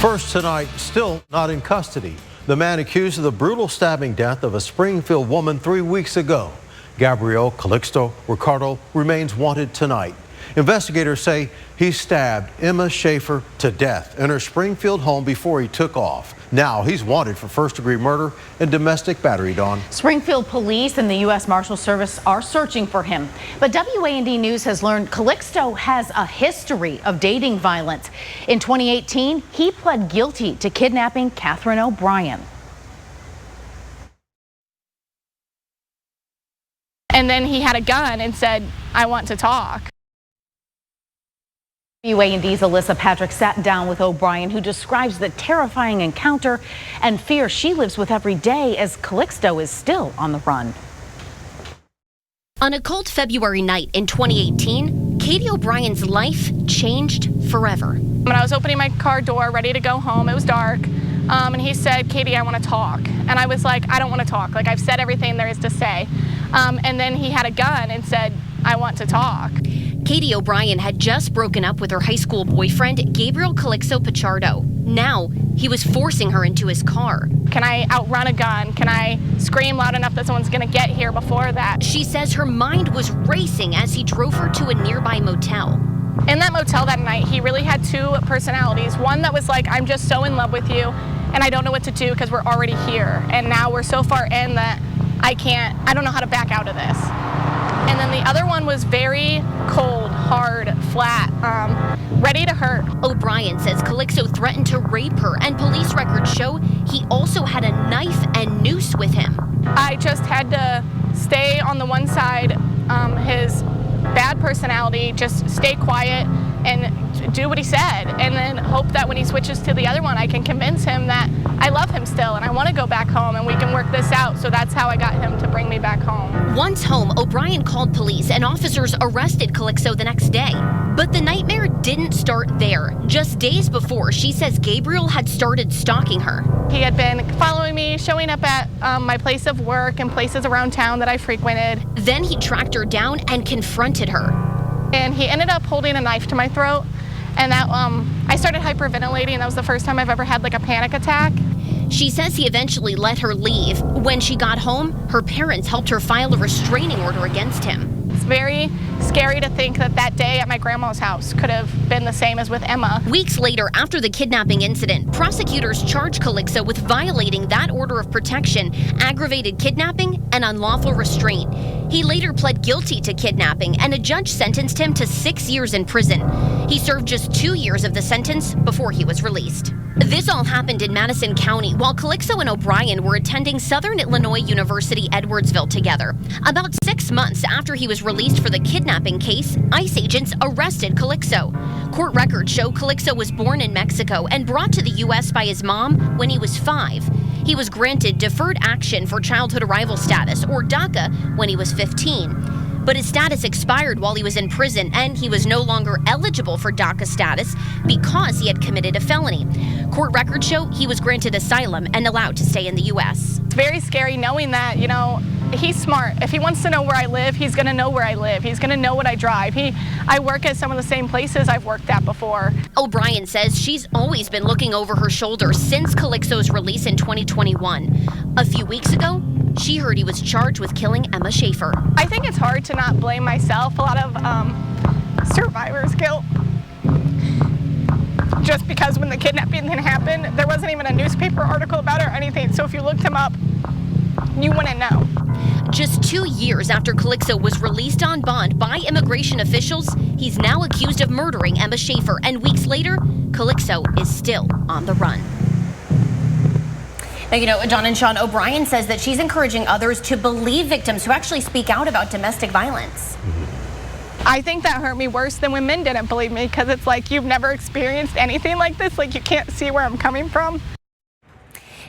First tonight, still not in custody. The man accused of the brutal stabbing death of a Springfield woman 3 weeks ago. Gabriel Calixto Pichardo remains wanted tonight. Investigators say he stabbed Emma Shafer to death in her Springfield home before he took off. Now he's wanted for first-degree murder and domestic battery, Dawn. Springfield police and the U.S. Marshal Service are searching for him. But WAND News has learned Calixto has a history of dating violence. In 2018, he pled guilty to kidnapping Catherine O'Brien. And then he had a gun and said, "I want to talk." WAND's Alyssa Patrick sat down with O'Brien, who describes the terrifying encounter and fear she lives with every day as Calixto is still on the run. On a cold February night in 2018, Katie O'Brien's life changed forever. When I was opening my car door, ready to go home, it was dark, and he said, "Katie, I want to talk." And I was like, "I don't want to talk. Like, I've said everything there is to say." And then he had a gun and said, "I want to talk." Katie O'Brien had just broken up with her high school boyfriend, Gabriel Calixto Pichardo. Now, he was forcing her into his car. Can I outrun a gun? Can I scream loud enough that someone's going to get here before that? She says her mind was racing as he drove her to a nearby motel. In that motel that night, he really had two personalities. One that was like, "I'm just so in love with you, and I don't know what to do because we're already here. And now we're so far in that I don't know how to back out of this." And then the other one was very cold, hard, flat, ready to hurt. O'Brien says Calixto threatened to rape her, and police records show he also had a knife and noose with him. I just had to stay on the one side, his bad personality, just stay quiet and do what he said, and then hope that when he switches to the other one, I can convince him that I love him still and I want to go back home and we can work this out. So that's how I got him to bring me back home. Once home, O'Brien called police and officers arrested Calixto the next day. But the nightmare didn't start there. Just days before, she says Gabriel had started stalking her. He had been following me, showing up at my place of work and places around town that I frequented. Then he tracked her down and confronted her. And he ended up holding a knife to my throat, and that I started hyperventilating. That was the first time I've ever had like a panic attack. She says he eventually let her leave. When she got home, her parents helped her file a restraining order against him. It's very scary to think that that day at my grandma's house could have been the same as with Emma. Weeks later, after the kidnapping incident, prosecutors charged Calixto with violating that order of protection, aggravated kidnapping, and unlawful restraint. He later pled guilty to kidnapping, and a judge sentenced him to 6 years in prison. He served just 2 years of the sentence before he was released. This all happened in Madison County while Calixto and O'Brien were attending Southern Illinois University Edwardsville together. About 6 months after he was released for the kidnapping case, ICE agents arrested Calixto. Court records show Calixto was born in Mexico and brought to the U.S. by his mom when he was 5. He was granted Deferred Action for Childhood Arrival Status, or DACA, when he was 15. But his status expired while he was in prison, and he was no longer eligible for DACA status because he had committed a felony. Court records show he was granted asylum and allowed to stay in the U.S. It's very scary knowing that, he's smart. If he wants to know where I live, he's going to know where I live. He's going to know what I drive. I work at some of the same places I've worked at before. O'Brien says she's always been looking over her shoulder since Calixto's release in 2021. A few weeks ago, she heard he was charged with killing Emma Shafer. I think it's hard to not blame myself. A lot of survivor's guilt. Just because when the kidnapping thing happened, there wasn't even a newspaper article about it or anything. So if you looked him up, you wouldn't know. Just 2 years after Calixto was released on bond by immigration officials, he's now accused of murdering Emma Shafer. And weeks later, Calixto is still on the run. Now, John and Sean, O'Brien says that she's encouraging others to believe victims who actually speak out about domestic violence. I think that hurt me worse than when men didn't believe me, because it's like you've never experienced anything like this. Like, you can't see where I'm coming from.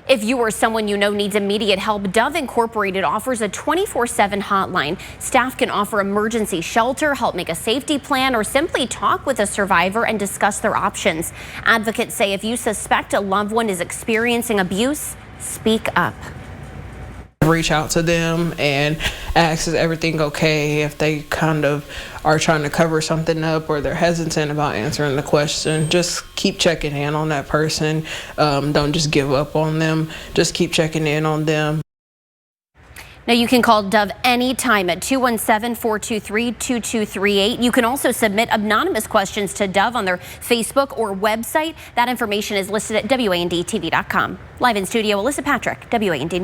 If you or someone you know needs immediate help, Dove Incorporated offers a 24/7 hotline. Staff can offer emergency shelter, help make a safety plan, or simply talk with a survivor and discuss their options. Advocates say if you suspect a loved one is experiencing abuse, speak up. reach out to them and ask, is everything okay? If they kind of are trying to cover something up or they're hesitant about answering the question, just keep checking in on that person. Don't just give up on them. Just keep checking in on them. Now, you can call Dove anytime at 217-423-2238. You can also submit anonymous questions to Dove on their Facebook or website. That information is listed at WANDtv.com. Live in studio, Alyssa Patrick, WAND News.